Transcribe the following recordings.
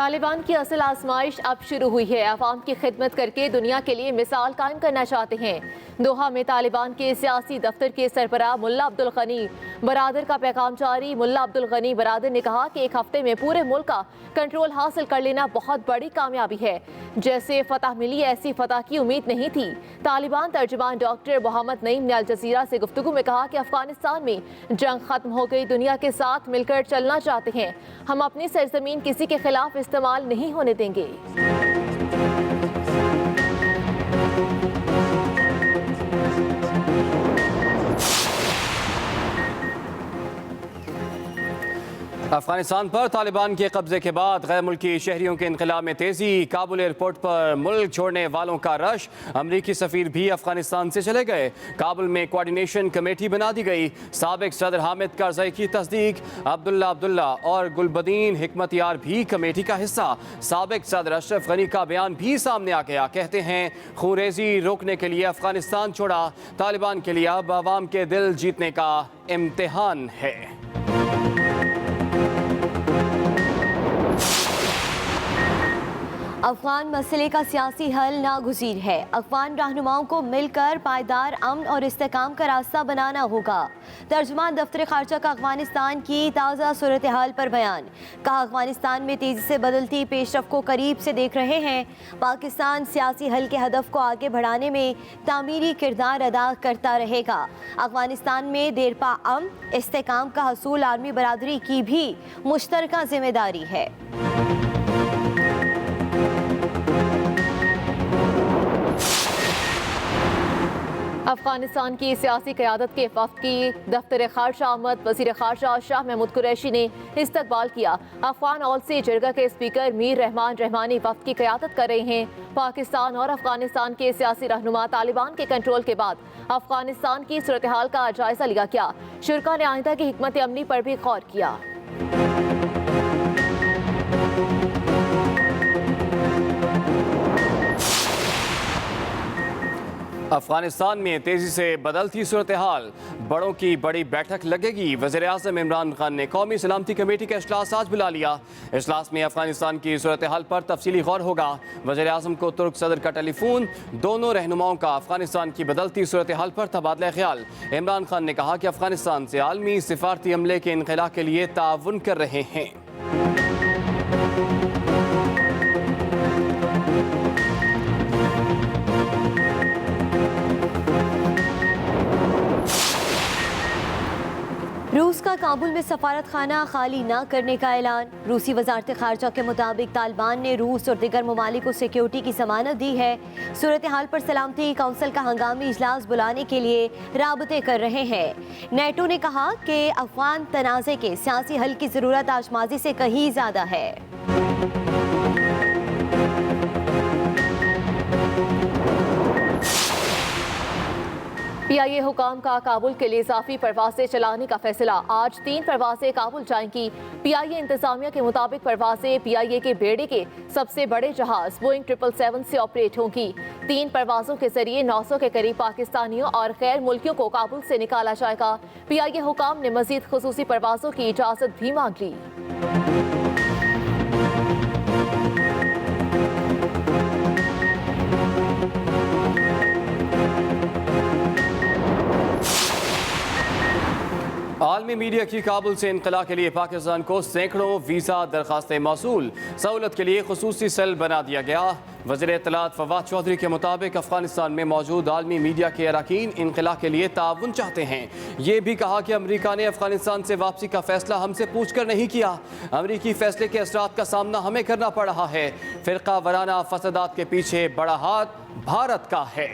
तालिबान की असल आजमाइश अब शुरू हुई है। अवाम की खिदमत करके दुनिया के लिए मिसाल कायम करना चाहते हैं। दोहा में तालिबान के सियासी दफ्तर के सरबराह मुल्ला अब्दुल गनी बरादर का पैगाम जारी। मुल्ला अब्दुल गनी बरादर ने कहा कि एक हफ्ते में पूरे मुल्क का कंट्रोल हासिल कर लेना बहुत बड़ी कामयाबी है। जैसे फतह मिली ऐसी फतह की उम्मीद नहीं थी। तालिबान तर्जुमान डॉक्टर मोहम्मद नईम ने अल जजीरा से गुफ्तगू में कहा कि अफगानिस्तान में जंग खत्म हो गई, दुनिया के साथ मिलकर चलना चाहते हैं। हम अपनी सरजमीन किसी के खिलाफ इस्तेमाल नहीं होने देंगे। अफगानिस्तान पर तालिबान के कब्जे के बाद गैर मुल्की शहरियों के इनकलाब में तेजी। काबुल एयरपोर्ट पर मुल्क छोड़ने वालों का रश। अमरीकी सफीर भी अफगानिस्तान से चले गए। काबुल में कोऑर्डिनेशन कमेटी बना दी गई। साबिक सदर हामिद करज़ई की तस्दीक। अब्दुल्ला और गुलबदीन हिकमतयार भी कमेटी का हिस्सा। साबिक सदर अशरफ गनी का बयान भी सामने आ गया। कहते हैं खूनरेजी रोकने के लिए अफगानिस्तान छोड़ा। तालिबान के लिए अब आवाम के दिल जीतने का इम्तिहान है। अफगान मसले का सियासी हल नागुज़ीर है। अफगान रहनुमाओं को मिलकर पायदार अमन और इस्तेकाम का रास्ता बनाना होगा। तर्जुमान दफ्तर खारजा का अफगानिस्तान की ताज़ा सूरत हाल पर बयान। कहा, अफगानिस्तान में तेज़ी से बदलती पेशरफ को करीब से देख रहे हैं। पाकिस्तान सियासी हल के हदफ को आगे बढ़ाने में तामीरी किरदार अदा करता रहेगा। अफगानिस्तान में देरपा अमन इस्तेकाम का हसूल आर्मी बरादरी की भी मुश्तरका जिम्मेदारी है। अफगानिस्तान की सियासी क़यादत के वफ़द की दफ्तर खारजा आमद। वज़ीर खारजा शाह महमूद कुरैशी ने इस्तकबाल किया। अफगान औल से जरगा के स्पीकर मीर रहमान रहमानी वफ़द की क़यादत कर रहे हैं। पाकिस्तान और अफगानिस्तान के सियासी रहनुमा तालिबान के कंट्रोल के बाद अफगानिस्तान की सूरत हाल का जायजा लिया गया। शुरा ने आइंदा की हिकमत अमनी पर भी गौर किया। अफगानिस्तान में तेजी से बदलती सूरत हाल। बड़ों की बड़ी बैठक लगेगी। वज़ीर आज़म इमरान खान ने कौमी सलामती कमेटी का इजलास आज बुला लिया। इजलास में अफगानिस्तान की सूरत हाल पर तफसीली गौर होगा। वज़ीर आज़म को तुर्क सदर का टेलीफोन। दोनों रहनुमाओं का अफगानिस्तान की बदलती सूरत हाल पर तबादला ख्याल। इमरान खान ने कहा कि अफगानिस्तान से आलमी सिफारती अमले के इनखला के लिए ताउन कर रहे हैं। रूस का काबुल में सफारत खाना खाली न करने का ऐलान। रूसी वजारत खारजा के मुताबिक तालिबान ने रूस और दीगर ममालिक को सिक्योरिटी की जमानत दी है। सूरत हाल पर सलामती काउंसिल का हंगामी इजलास बुलाने के लिए राबते कर रहे हैं। नेटो ने कहा कि अफगान तनाज़े के सियासी हल की ज़रूरत आज माजी से कहीं ज़्यादा है। PIA हुकाम का काबुल के लिए इजाफी परवाजें चलाने का फैसला। आज 3 परवाजें काबुल जाएंगी। PIA इंतजामिया के मुताबिक परवाजें PIA के बेड़े के सबसे बड़े जहाज बोइंग 777 से ऑपरेट होंगी। 3 परवाजों के जरिए 900 के करीब पाकिस्तानियों और गैर मुल्कियों को काबुल से निकाला जाएगा। PIA हुकाम ने मजीद खुसूसी परवाजों की इजाजत भी मांग ली। आलमी मीडिया की काबुल से इनकला के लिए पाकिस्तान को सैकड़ों वीज़ा दरखास्तें मौसूल। सहूलत के लिए खुसूसी सेल बना दिया गया। वज़ीर इत्तलात फवाद चौधरी के मुताबिक अफगानिस्तान में मौजूद आलमी मीडिया के अरकान इनकला के लिए ताउन चाहते हैं। ये भी कहा कि अमरीका ने अफगानिस्तान से वापसी का फैसला हमसे पूछ कर नहीं किया। अमरीकी फैसले के असरात का सामना हमें करना पड़ रहा है। फ़िरका वराना फसादात के पीछे बड़ा हाथ भारत का है।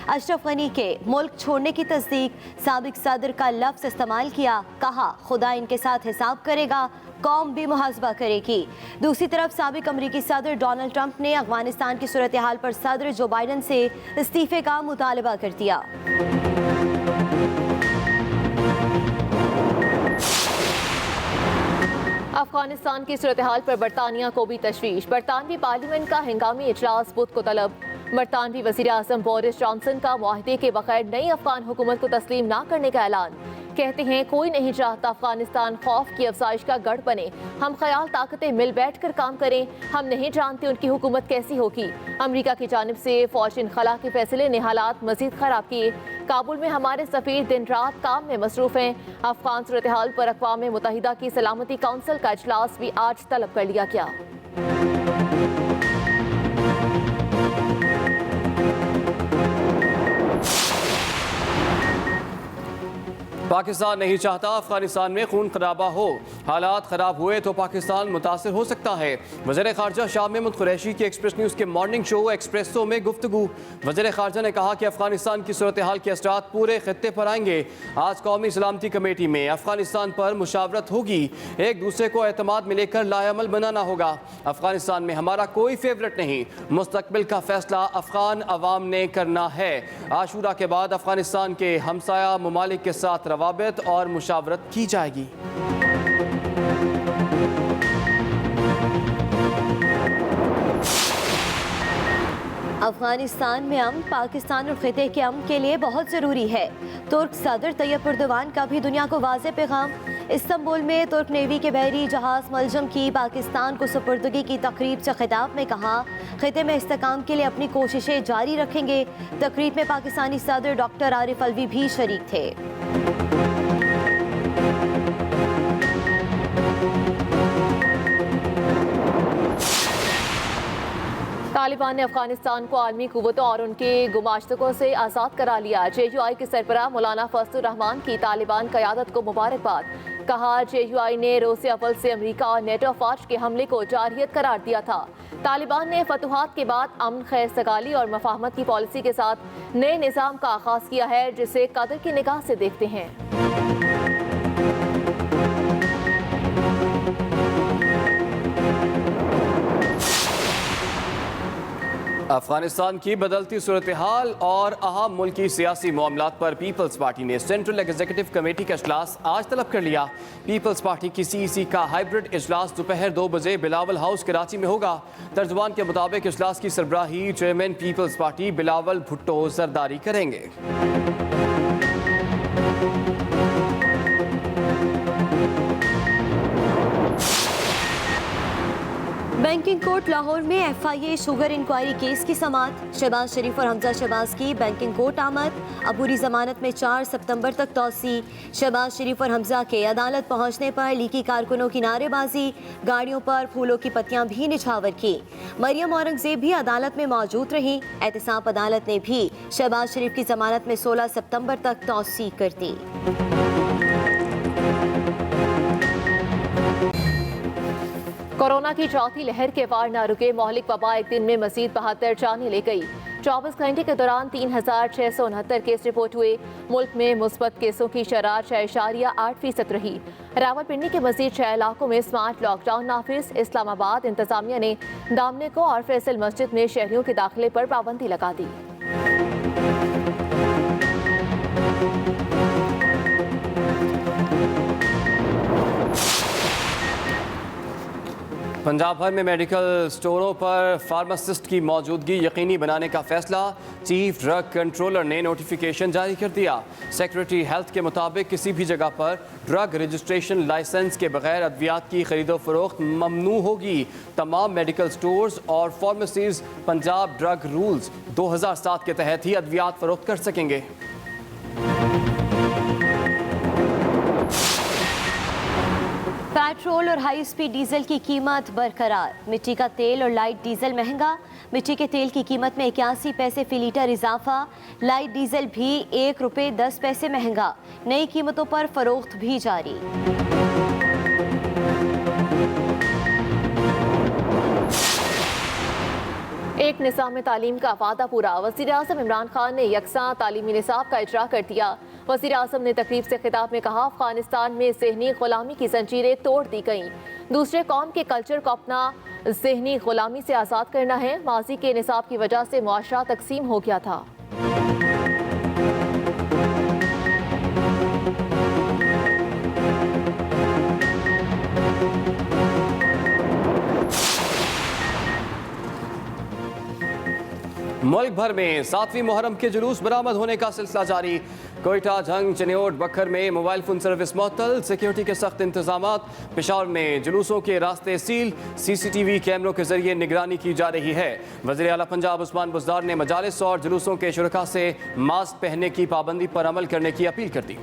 अशरफ गनी के मुल्क छोड़ने की तस्दीक। साबिक सदर का लफ्ज़ इस्तेमाल किया। कहा, खुदा इनके साथ हिसाब करेगा, कौम भी मुहासबा करेगी। दूसरी तरफ साबिक अमरीकी सदर डोनाल्ड ट्रंप ने अफगानिस्तान की सूरत हाल पर सदर जो बाइडन से इस्तीफे का मुतालबा कर दिया। अफगानिस्तान की सूरत हाल पर बरतानिया को भी तशवीश। बरतानवी पार्लियामेंट का हंगामी इजलास बुध को तलब। बरतानवी वज़ीर आज़म बोरिस जॉनसन का मुआहदे के बगैर नई अफगान हुकूमत को तस्लीम न करने का ऐलान। कहते हैं कोई नहीं चाहता अफगानिस्तान खौफ की अफजाइश का गढ़ बने। हम ख्याल ताकतें मिल बैठ कर काम करें। हम नहीं जानते उनकी हुकूमत कैसी होगी। अमेरिका की जानिब से फौज इनखला के फैसले ने हालात मजीद खराब किए। काबुल में हमारे सफीर दिन रात काम में मसरूफ हैं। अफगान सूरत हाल पर अक़वाम मुत्तहिदा की सलामती काउंसिल का इजलास भी आज तलब कर लिया गया। पाकिस्तान नहीं चाहता अफगानिस्तान में खून खराबा हो। हालात खराब हुए तो पाकिस्तान मुतासिर हो सकता है। वज़ीर ख़ारजा शाह महमूद कुरैशी की एक्सप्रेस न्यूज़ के मॉर्निंग शो एक्सप्रेसो में गुफ्तगू। वज़ीर ख़ारजा ने कहा कि अफगानिस्तान की सूरत हाल के असरात पूरे खित्ते पर आएंगे। आज कौमी सलामती कमेटी में अफगानिस्तान पर मुशावरत होगी। एक दूसरे को एतमाद में लेकर लाएअमल बनाना होगा। अफगानिस्तान में हमारा कोई फेवरेट नहीं। मुस्तकबिल का फैसला अफगान अवाम ने करना है। आशूरा के बाद अफगानिस्तान के हमसाया ममालिक के साथ रवाबित और मुशावरत की जाएगी। अफगानिस्तान में अमन पाकिस्तान और खिते के अमन के लिए बहुत ज़रूरी है। तुर्क सदर तैयब एर्दोगान का भी दुनिया को वाज़ेह पैगाम। इस्तांबुल में तुर्क नेवी के बहरी जहाज़ मलजम की पाकिस्तान को सुपुर्दगी की तकरीब से खिताब में कहा, खिते में इस्तेकाम के लिए अपनी कोशिशें जारी रखेंगे। तकरीब में पाकिस्तानी सदर डॉक्टर आरिफ अलवी भी शरीक थे। तालिबान ने अफगानिस्तान को आलमी कुव्वतों और उनके गुमाश्तकों से आज़ाद करा लिया। JUI के सरबराह मौलाना फजलुर रहमान की तालिबान क़यादत को मुबारकबाद। कहा, JUI ने रोज़ अव्वल से अमेरिका और नेटो अफवाज के हमले को जारहियत करार दिया था। तालिबान ने फतुहात के बाद अमन, खैर सगाली और मफाहमत की पॉलिसी के साथ नए निज़ाम का आगाज़ किया है, जिसे कदर की निगाह से देखते हैं। अफगानिस्तान की बदलती सूरत हाल और अहम मुल्की सियासी मामलात पर पीपल्स पार्टी ने सेंट्रल एग्जीक्यूटिव कमेटी का इजलास आज तलब कर लिया। पीपल्स पार्टी की CEC का हाइब्रिड इजलास दोपहर 2 बजे बिलावल हाउस कराची में होगा। तर्जुमान के मुताबिक इजलास की सरबराही chairman peoples party Bilawal Bhutto Zardari करेंगे। बैंकिंग कोर्ट लाहौर में FIA शुगर इंक्वायरी केस की समाअत। शहबाज शरीफ और हमजा शहबाज की बैंकिंग कोर्ट आमद। अबूरी जमानत में 4 सितंबर तक तौसी। शहबाज शरीफ और हमजा के अदालत पहुंचने पर लीकी कारकुनों की नारेबाजी, गाड़ियों पर फूलों की पत्तियां भी निछावर की। मरियम औरंगजेब भी अदालत में मौजूद रही। एहतसाब अदालत ने भी शहबाज शरीफ की जमानत में 16 सितंबर तक तौसी कर दी। कोरोना की चौथी लहर के वार न रुके। मोहलिक वबा एक दिन में मजीद 72 जानें ले गई। 24 घंटे के दौरान 3669 केस रिपोर्ट हुए। मुल्क में मुस्बत केसों की शरह 6.8% रही। रावलपिंडी के मजीद 6 इलाकों में स्मार्ट लॉकडाउन नाफिज। इस्लामाबाद इंतजामिया ने दामने को और फैसल मस्जिद में शहरियों के दाखिले पर पाबंदी लगा दी। पंजाब भर में मेडिकल स्टोरों पर फार्मासिस्ट की मौजूदगी यकीनी बनाने का फैसला। चीफ ड्रग कंट्रोलर ने नोटिफिकेशन जारी कर दिया। सेक्रेटरी हेल्थ के मुताबिक किसी भी जगह पर ड्रग रजिस्ट्रेशन लाइसेंस के बगैर अद्वियात की खरीदो फरोख्त ममनू होगी। तमाम मेडिकल स्टोर्स और फार्मेसीज पंजाब ड्रग रूल्स 2007 के तहत ही अद्वियात फरोख्त कर सकेंगे। पेट्रोल और हाई स्पीड डीजल की कीमत बरकरार। मिट्टी का तेल और लाइट डीजल महंगा। मिट्टी के तेल की कीमत में 81 पैसे फी लीटर इजाफा। लाइट डीजल भी 1 रुपये 10 पैसे महंगा। नई कीमतों पर फरोख्त भी जारी। एक निज़ाम तालीम का वादा पूरा। वज़ीर आज़म इमरान खान ने यकसा तालीमी निसाब का इजरा कर दिया। वज़ीर आज़म ने तकरीब से खिताब में कहा, अफगानिस्तान में ज़हनी ग़ुलामी की जंजीरें तोड़ दी गईं। दूसरे कौम के कल्चर को अपना ज़हनी ग़ुलामी से आज़ाद करना है। माजी के निसाब की वजह से मुआशरा तकसीम हो गया था। मुल्क भर में 7वीं मुहर्रम के जुलूस बरामद होने का सिलसिला जारी। कोयटा, झंग, चिन्योट, बखर में मोबाइल फोन सर्विस मुअत्तल, सिक्योरिटी के सख्त इंतजाम। पेशावर में जुलूसों के रास्ते सील, CCTV कैमरों के जरिए निगरानी की जा रही है। वज़ीर आला पंजाब उस्मान बुज़दार ने मजालिस और जुलूसों के शुरका से मास्क पहनने की पाबंदी पर अमल करने की अपील कर दी।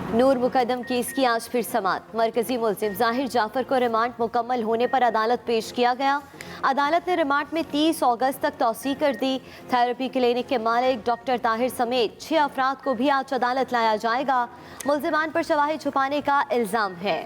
नूर मुकदम केस की आज फिर समाअत। मरकजी मुल्जिम जाहिर जाफर को रिमांड मुकम्मल होने पर अदालत पेश किया गया। अदालत ने रिमांड में 30 अगस्त तक तौसीह कर दी। थेरेपी क्लिनिक के मालिक डॉक्टर ताहिर समेत 6 अफराद को भी आज अदालत लाया जाएगा। मुल्जिमान पर शवाहिद छुपाने का इल्ज़ाम है।